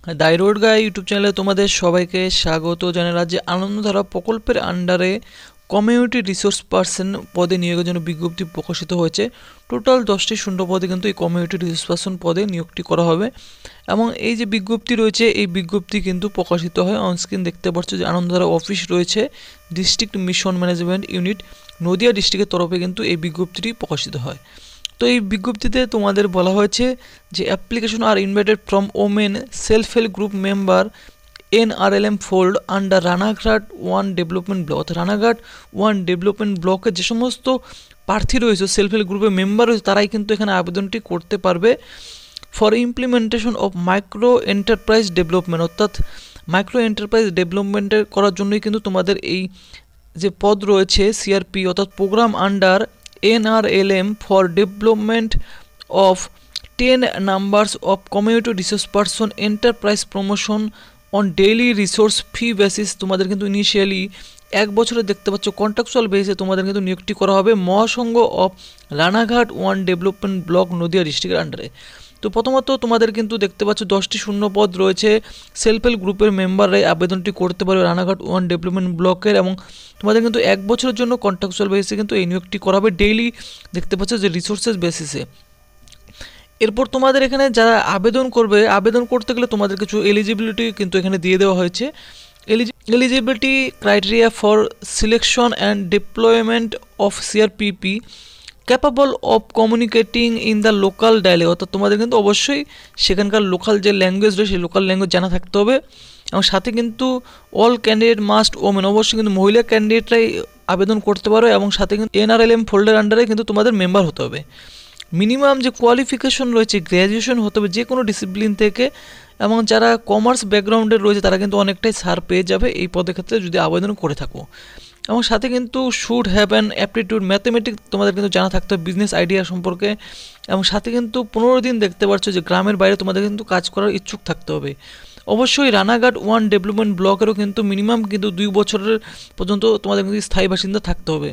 দাইরোড গাই YouTube চ্যানেলে তোমাদের সবাইকে স্বাগত জানাই। রাজ্যে আনন্দধারা প্রকল্পের আন্ডারে কমিউনিটি রিসোর্স পার্সন পদে নিয়োগের জন্য বিজ্ঞপ্তি প্রকাশিত হয়েছে। টোটাল 10টি শূন্য পদে কিন্তু এই কমিউনিটি রিসোর্স পার্সন পদে নিয়োগটি করা হবে এবং এই যে বিজ্ঞপ্তি রয়েছে এই বিজ্ঞপ্তি কিন্তু প্রকাশিত হয় অনস্ক্রিন দেখতে পাচ্ছ যে আনন্দধারা অফিস রয়েছে, district mission management unit Nadia ডিস্ট্রিক্টের তরফে কিন্তু এই বিজ্ঞপ্তিটি প্রকাশিত হয়। তো এই বিজ্ঞপ্তিতে তোমাদের বলা হয়েছে যে application are invited from women self help group member NRLM fold under Ranaghat 1 development block. অর্থাৎ রানাঘাট 1 ডেভেলপমেন্ট ব্লকের যে সমস্ত প্রার্থী রয়েছে সেলফ হেল্প গ্রুপের মেম্বার রয়েছে তারাই কিন্তু এখানে আবেদনটি করতে পারবে for implementation of micro enterprise development. অর্থাৎ মাইক্রো এন্টারপ্রাইজ ডেভেলপমেন্টের করার জন্যই কিন্তু তোমাদের এই যে পদ রয়েছে CRP অর্থাৎ program under NRLM for development of 10 numbers of community resource person enterprise promotion on daily resource fee basis. তোমাদের কিন্তু ইনিশিয়ালি 1 বছরে দেখতে পাচ্ছ কন্ট্রাকচুয়াল বেসিসে তোমাদের কিন্তু নিয়োগটি করা হবে Mahasangha of Ranaghat 1 development block Nadia ডিস্ট্রিক্টের আন্ডারে। তো প্রথমত তোমাদের কিন্তু দেখতে পাচ্ছ 10টি শূন্য পদ রয়েছে, সেলফ হেল্প গ্রুপের মেম্বাররাই আবেদনটি করতে পারবে রানাঘাট 1 ডেভেলপমেন্ট ব্লকের এবং তোমাদের কিন্তু 1 বছরের জন্য কন্ট্রাকচুয়াল বেসিসে কিন্তু এই নিয়োগটি করা হবে ডেইলি দেখতে পাচ্ছ যে রিসোর্সেস বেসিসে। এরপর তোমাদের এখানে যারা আবেদন করবে আবেদন করতে গেলে তোমাদের কিছু এলিজিবিলিটি কিন্তু এখানে দিয়ে দেওয়া হয়েছে। Eligibility criteria for selection and deployment of CRPP capable of communicating in the local dialect. অর্থাৎ তোমাদের কিন্তু অবশ্যই সেখানকার লোকাল যে ল্যাঙ্গুয়েজ রয়েছে সেই লোকাল ল্যাঙ্গুয়েজ জানা থাকতে হবে এবং সাথে কিন্তু অল ক্যান্ডিডেট মাস্ট ওমেন, অবশ্যই কিন্তু মহিলা ক্যান্ডিডেটরাই আবেদন করতে পারো এবং সাথে কিন্তু NRLM ফোল্ডের আন্ডারে কিন্তু তোমাদের মেম্বার হতে হবে। মিনিমাম যে কোয়ালিফিকেশন রয়েছে গ্র্যাজুয়েশন হতে হবে যে কোনো ডিসিপ্লিন থেকে এবং যারা কমার্স ব্যাকগ্রাউন্ডের রয়েছে তারা কিন্তু অনেকটাই ছাড় পেয়ে যাবে এই পদের ক্ষেত্রে যদি আবেদন করে থাকো এবং সাথে কিন্তু should have an aptitude mathematics তোমাদের কিন্তু জানা থাকতে হবে বিজনেস আইডিয়া সম্পর্কে এবং সাথে কিন্তু 15 দিন দেখতে পাচ্ছ যে গ্রামের বাইরে তোমাদের কিন্তু কাজ করার ইচ্ছুক থাকতে হবে। অবশ্যই রানাঘাট 1 ডেভেলপমেন্ট ব্লকেরও কিন্তু মিনিমাম কিন্তু 2 বছরের পর্যন্ত তোমাদের কিন্তু স্থায়ী বাসিন্দা থাকতে হবে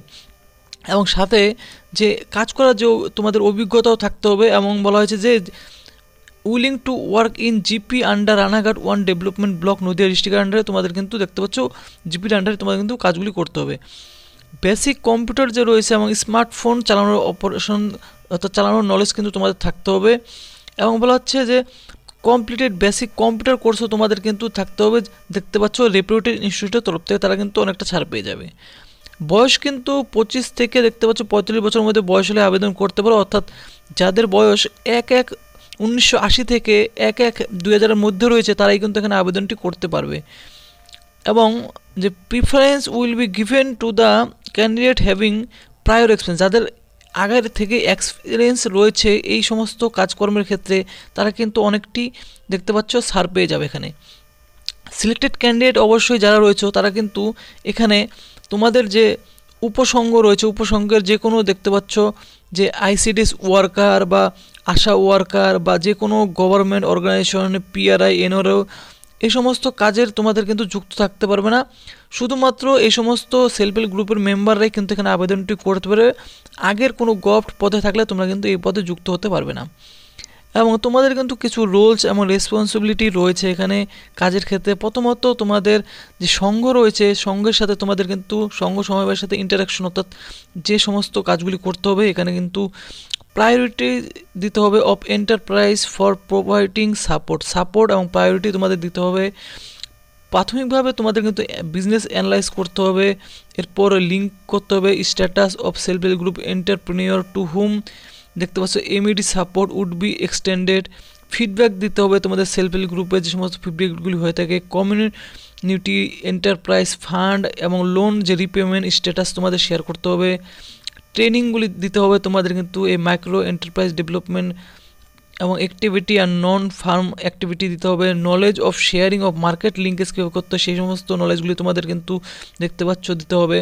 এবং সাথে যে কাজ করার যে তোমাদের অভিজ্ঞতাও থাকতে হবে এবং বলা হয়েছে যে willing to work in GP under Ranaghat 1 development block Nadia ডিস্ট্রিক্টের আন্ডারে তোমাদের কিন্তু দেখতে পাচ্ছ জিপির আন্ডারে তোমাদের কিন্তু কাজগুলি করতে হবে। বেসিক কম্পিউটার যে রয়েছে এবং স্মার্টফোন চালানোর অপারেশন অর্থাৎ চালানোর নলেজ কিন্তু তোমাদের থাকতে হবে এবং বলা হচ্ছে যে কমপ্লিটেড বেসিক কম্পিউটার কোর্সও তোমাদের কিন্তু থাকতে হবে। দেখতে পাচ্ছ রেপুটেড ইনস্টিটিউটের তরফ থেকে তারা কিন্তু অনেকটা ছাড় পেয়ে যাবে। বয়স কিন্তু 25 থেকে দেখতে পাচ্ছ 45 বছরের মধ্যে বয়স হলে আবেদন করতে পারো। অর্থাৎ যাদের বয়স 1/1/1980 থেকে 1/1/2000-এর মধ্যে রয়েছে তারাই কিন্তু এখানে আবেদনটি করতে পারবে এবং যে preference will be given to the candidate having prior experience. যাদের আগের থেকে এক্সপিরিয়েন্স রয়েছে এই সমস্ত কাজকর্মের ক্ষেত্রে তারা কিন্তু অনেকটি দেখতে পাচ্ছ ছাড় পেয়ে যাবে এখানে। সিলেক্টেড ক্যান্ডিডেট অবশ্যই যারা রয়েছে তারা কিন্তু এখানে তোমাদের যে উপসংঘ রয়েছে উপসংঘের যে কোনো দেখতে পাচ্ছ যে ICDS ওয়ার্কার বা আশা ওয়ার্কার বা যে কোনো গভর্নমেন্ট অর্গানাইজেশন PRI NRO এই সমস্ত কাজের তোমাদের কিন্তু যুক্ত থাকতে পারবে না। শুধুমাত্র এই সমস্ত সেলফ হেল্প গ্রুপের মেম্বাররাই কিন্তু এখানে আবেদনটি করতে পারবে। আগের কোনো গভর্নমেন্ট পদে থাকলে তোমরা কিন্তু এই পদে যুক্ত হতে পারবে না এবং তোমাদের কিন্তু কিছু রোলস এবং রেসপন্সিবিলিটি রয়েছে এখানে কাজের ক্ষেত্রে। প্রথমত তোমাদের যে সংঘ রয়েছে সংঘের সাথে তোমাদের কিন্তু সংঘ সমবায়ের সাথে ইন্টারাকশন অর্থাৎ যে সমস্ত কাজগুলি করতে হবে এখানে কিন্তু প্রায়োরিটি দিতে হবে of enterprise for providing support এবং প্রায়োরিটি তোমাদের দিতে হবে। প্রাথমিকভাবে তোমাদের কিন্তু বিজনেস অ্যানালাইজ করতে হবে, এরপর লিঙ্ক করতে হবে status of self help group entrepreneur to whom দেখতে পাচ্ছ MED support would be extended. Feedback দিতে হবে তোমাদের সেলফ হেল্প গ্রুপে যে সমস্ত ফিডব্যাকগুলি হয়ে থাকে। কমিউনিটি এন্টারপ্রাইজ ফান্ড এবং লোন যে রিপেমেন্ট স্ট্যাটাস তোমাদের শেয়ার করতে হবে। ট্রেনিংগুলি দিতে হবে তোমাদের কিন্তু এই মাইক্রো এন্টারপ্রাইজ ডেভেলপমেন্ট এবং অ্যাক্টিভিটি আর নন ফার্ম অ্যাক্টিভিটি দিতে হবে। Knowledge of sharing of market linkage কীভাবে করতে হয় সেই সমস্ত নলেজগুলি তোমাদের কিন্তু দেখতে পাচ্ছ দিতে হবে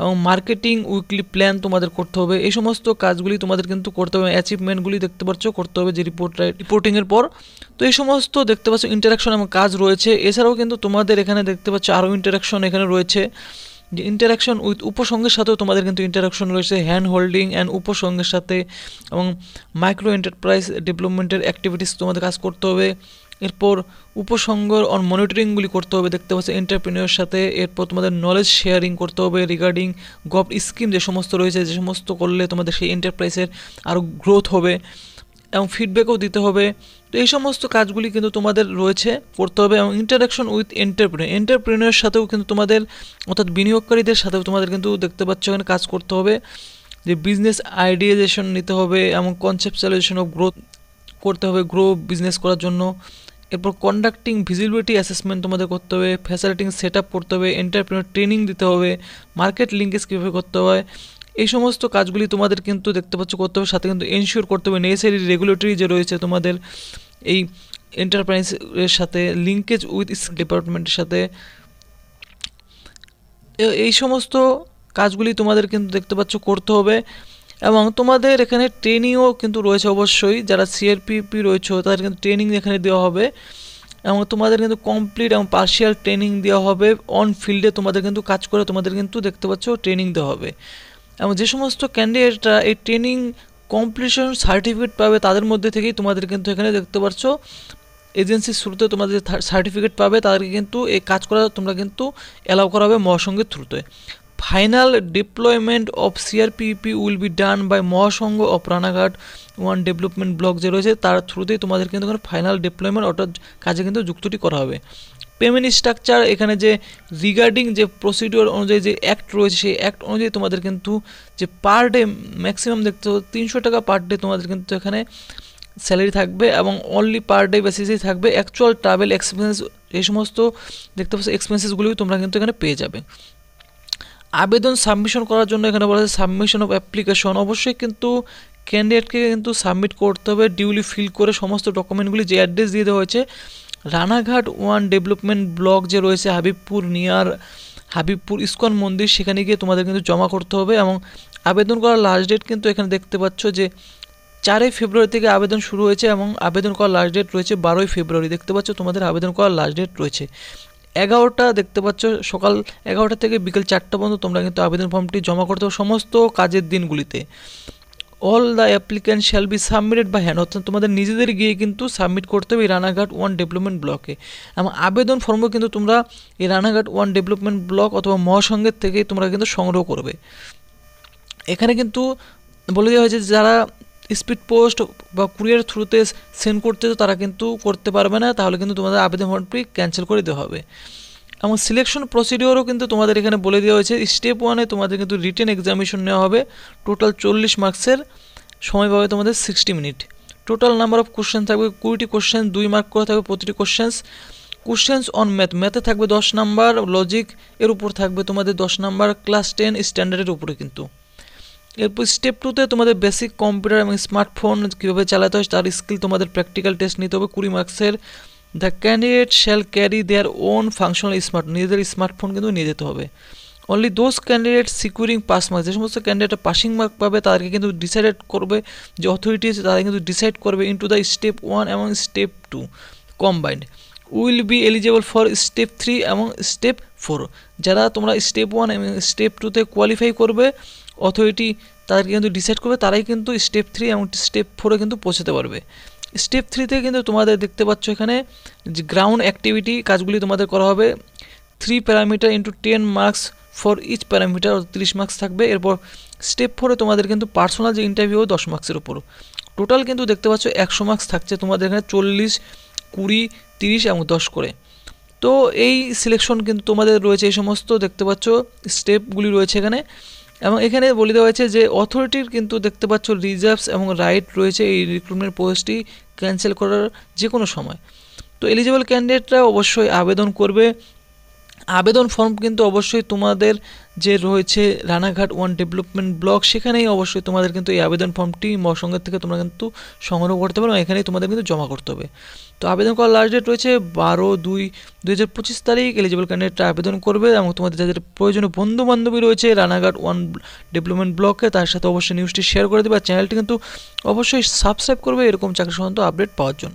এবং মার্কেটিং উইকলি প্ল্যান তোমাদের করতে হবে। এই সমস্ত কাজগুলি তোমাদের কিন্তু করতে হবে। অ্যাচিভমেন্টগুলি দেখতে পাচ্ছ করতে হবে যে রিপোর্টিংয়ের পর। তো এই সমস্ত দেখতে পাচ্ছ ইন্টারাকশন এবং কাজ রয়েছে। এছাড়াও কিন্তু তোমাদের এখানে দেখতে পাচ্ছ আরও ইন্টারাকশন এখানে রয়েছে যে ইন্টারাকশন উইথ উপসংঘের সাথেও তোমাদের কিন্তু ইন্টারাকশন রয়েছে হ্যান্ড হোল্ডিং অ্যান্ড উপসংঘের সাথে এবং মাইক্রো এন্টারপ্রাইজ ডেভেলপমেন্টের অ্যাক্টিভিটিস তোমাদের কাজ করতে হবে। এরপর উপসংগ অন মনিটরিংগুলি করতে হবে, দেখতে পাচ্ছ এন্টারপ্রেনিয়র সাথে। এরপর তোমাদের নলেজ শেয়ারিং করতে হবে রিগার্ডিং গভর্নমেন্ট স্কিম যে সমস্ত রয়েছে, যে সমস্ত করলে তোমাদের সেই এন্টারপ্রাইজের আরও গ্রোথ হবে, এবং ফিডব্যাকও দিতে হবে। তো এই সমস্ত কাজগুলি কিন্তু তোমাদের রয়েছে করতে হবে। এবং ইন্টারাকশন উইথ এন্টারপ্রেনিয়র সাথেও কিন্তু তোমাদের, অর্থাৎ বিনিয়োগকারীদের সাথেও তোমাদের কিন্তু দেখতে পাচ্ছ এখানে কাজ করতে হবে, যে বিজনেস আইডিয়াইজেশন নিতে হবে এবং কনসেপচুয়ালাইজেশন অফ গ্রোথ করতে হবে গ্রো বিজনেস করার জন্য। এরপর কন্ডাক্টিং ভিজিবিলিটি অ্যাসেসমেন্ট তোমাদের করতে হবে, ফ্যাসিলিটিং সেট আপ করতে হবে, এন্টারপ্রেনিয়র ট্রেনিং দিতে হবে, মার্কেট লিঙ্কেজ কীভাবে করতে হয়, এই সমস্ত কাজগুলি তোমাদের কিন্তু দেখতে পাচ্ছ করতে হবে। সাথে কিন্তু এনশিওর করতে হবে নেসেসারি রেগুলেটরি যে রয়েছে তোমাদের এই এন্টারপ্রাইজের সাথে, লিঙ্কেজ উইথ ডিপার্টমেন্টের সাথে, এই সমস্ত কাজগুলি তোমাদের কিন্তু দেখতে পাচ্ছ করতে হবে। এবং তোমাদের এখানে ট্রেনিংও কিন্তু রয়েছে অবশ্যই, যারা সিআরপিপি রয়েছে তাদের কিন্তু ট্রেনিং এখানে দেওয়া হবে, এবং তোমাদের কিন্তু কমপ্লিট এবং পার্শিয়াল ট্রেনিং দেওয়া হবে। অন ফিল্ডে তোমাদের কিন্তু কাজ করে তোমাদের কিন্তু দেখতে পাচ্ছ ট্রেনিং দেওয়া হবে। এবং যে সমস্ত ক্যান্ডিডেটরা এই ট্রেনিং কমপ্লিশন সার্টিফিকেট পাবে তাদের মধ্যে থেকেই তোমাদের কিন্তু এখানে দেখতে পাচ্ছ এজেন্সির থ্রুতে তোমাদের সার্টিফিকেট পাবে, তাদেরকে কিন্তু এই কাজ করা তোমরা কিন্তু অ্যালাউ করা হবে মহাসংঘের থ্রুতে। Final deployment of CRPP will be done by Mahasangha of Ranaghat 1 development block যে রয়েছে তার থ্রুতেই তোমাদের কিন্তু ফাইনাল ডিপ্লয়মেন্ট অর্থাৎ কাজে কিন্তু যুক্তটি করা হবে। পেমেন্ট স্ট্রাকচার এখানে যে রিগার্ডিং যে প্রসিডিওর অনুযায়ী যে অ্যাক্ট রয়েছে সেই অ্যাক্ট অনুযায়ী তোমাদের কিন্তু যে পার ডে ম্যাক্সিমাম দেখতে 300 টাকা পার ডে তোমাদের কিন্তু এখানে স্যালারি থাকবে, এবং অনলি পার ডে বেসিসেই থাকবে। অ্যাকচুয়াল ট্রাভেল এক্সপেন্স এই সমস্ত দেখতে পাচ্ছ এক্সপেন্সেসগুলিও তোমরা কিন্তু এখানে পেয়ে যাবে। আবেদন সাবমিশন করার জন্য এখানে বলা আছে সাবমিশন অফ অ্যাপ্লিকেশন, অবশ্যই কিন্তু ক্যান্ডিডেটকে কিন্তু সাবমিট করতে হবে ডিউলি ফিল করে সমস্ত ডকুমেন্টগুলি, যে অ্যাড্রেস দিয়ে দেওয়া হয়েছে রানাঘাট 1 ডেভেলপমেন্ট ব্লক যে রয়েছে হাবিবপুর নিয়ার হাবিবপুর ইস্কন মন্দির, সেখানে গিয়ে তোমাদের কিন্তু জমা করতে হবে। এবং আবেদন করার লাস্ট ডেট কিন্তু এখানে দেখতে পাচ্ছ যে 4 ফেব্রুয়ারি থেকে আবেদন শুরু হয়েছে, এবং আবেদন করার লাস্ট ডেট রয়েছে 12 ফেব্রুয়ারি। দেখতে পাচ্ছ তোমাদের আবেদন করার লাস্ট ডেট রয়েছে 11টা, দেখতে পাচ্ছ সকাল 11টা থেকে বিকেল 4টা পর্যন্ত তোমরা কিন্তু আবেদন ফর্মটি জমা করতে হবে সমস্ত কাজের দিনগুলিতে। All the applicant shall be submitted by hand, অর্থাৎ তোমাদের নিজেদের গিয়ে কিন্তু সাবমিট করতে হবে এই রানাঘাট 1 ডেভেলপমেন্ট ব্লকে। এবং আবেদন ফর্মও কিন্তু তোমরা এই রানাঘাট 1 ডেভেলপমেন্ট ব্লক অথবা মহাসংঘের থেকেই তোমরা কিন্তু সংগ্রহ করবে। এখানে কিন্তু বলে দেওয়া হয়েছে যারা স্পিড পোস্ট বা কুরিয়ার থ্রুতে সেন্ড করতে তারা কিন্তু করতে পারবে না, তাহলে কিন্তু তোমাদের আবেদন ফর্মটি ক্যান্সেল করে দেওয়া হবে। এবং সিলেকশন প্রসিডিওরও কিন্তু তোমাদের এখানে বলে দেওয়া হয়েছে। স্টেপ 1-এ তোমাদের কিন্তু রিটেন এক্সামিনেশন নেওয়া হবে, টোটাল 40 মার্কসের, সময় পাবে তোমাদের 60 minute. Total number of question থাকবে 20টি কোশ্চেন, 2 মার্ক করে থাকবে প্রতিটি কোশ্চেন্স অন ম্যাথে থাকবে 10 নাম্বার, লজিক এর উপর থাকবে তোমাদের 10 নাম্বার, ক্লাস 10 স্ট্যান্ডার্ডের উপরে কিন্তু। এরপর স্টেপ 2-তে তোমাদের বেসিক কম্পিউটার এবং স্মার্টফোন কীভাবে চালাতে হয় তার স্কিল তোমাদের প্র্যাকটিক্যাল টেস্ট নিতে হবে 20 মার্কসের। The candidate shall carry their own functional নিজেদের স্মার্টফোন কিন্তু নিয়ে যেতে হবে। Only those candidate securing pass marks, যে সমস্ত ক্যান্ডিডেট পাসিং মার্ক পাবে তাদেরকে কিন্তু ডিসাইড করবে, যে অথরিটি আছে তারা কিন্তু ডিসাইড করবে ইন্টু দ্য স্টেপ 1 এবং step 2 combined will be eligible for step 3 এবং স্টেপ 4। যারা তোমরা স্টেপ 1 এবং স্টেপ 2-তে কোয়ালিফাই করবে অথরিটি তাদেরকে কিন্তু ডিসাইড করবে, তারাই কিন্তু স্টেপ 3 এবং স্টেপ 4-এ কিন্তু পৌঁছাতে পারবে। স্টেপ 3-তে কিন্তু তোমাদের দেখতে পাচ্ছ এখানে যে গ্রাউন্ড অ্যাক্টিভিটি কাজগুলি তোমাদের করা হবে 3 parameter into 10 marks for each parameter, 30 marks থাকবে। এরপর স্টেপ 4-এ তোমাদের কিন্তু পার্সোনাল যে ইন্টারভিউ 10 মার্কসের উপর, টোটাল কিন্তু দেখতে পাচ্ছ 100 মার্কস থাকছে তোমাদের এখানে 40, 20, 30 এবং 10 করে। তো এই সিলেকশন কিন্তু তোমাদের রয়েছে, এই সমস্ত দেখতে পাচ্ছ স্টেপগুলি রয়েছে এখানে। এবং এখানে বলে দেওয়া হয়েছে যে অথরিটির কিন্তু দেখতে পাচ্ছ রিজার্ভস এবং রাইট রয়েছে এই রিক্রুটমেন্ট পোস্টটি ক্যান্সেল করার যে কোনো সময়। তো এলিজিবল ক্যান্ডিডেটরা অবশ্যই আবেদন করবে। আবেদন ফর্ম কিন্তু অবশ্যই তোমাদের যে রয়েছে রানাঘাট 1 ডেভেলপমেন্ট ব্লক, সেখানেই অবশ্যই তোমাদের কিন্তু এই আবেদন ফর্মটি মহাসংঘের থেকে তোমরা কিন্তু সংগ্রহ করতে পারো, এখানেই তোমাদের কিন্তু জমা করতে হবে। তো আবেদন করার লাস্ট ডেট রয়েছে 12/2/2025 তারিখ। এলিজিবল ক্যান্ডিডেটরা আবেদন করবে, এবং তোমাদের যাদের প্রয়োজনীয় বন্ধু-বান্ধবী রয়েছে রানাঘাট 1 ডেভেলপমেন্ট ব্লকে তার সাথে অবশ্যই নিউজটি শেয়ার করে দেবে। আর চ্যানেলটি কিন্তু অবশ্যই সাবস্ক্রাইব করবে এরকম চাকরি সংক্রান্ত আপডেট পাওয়ার জন্য।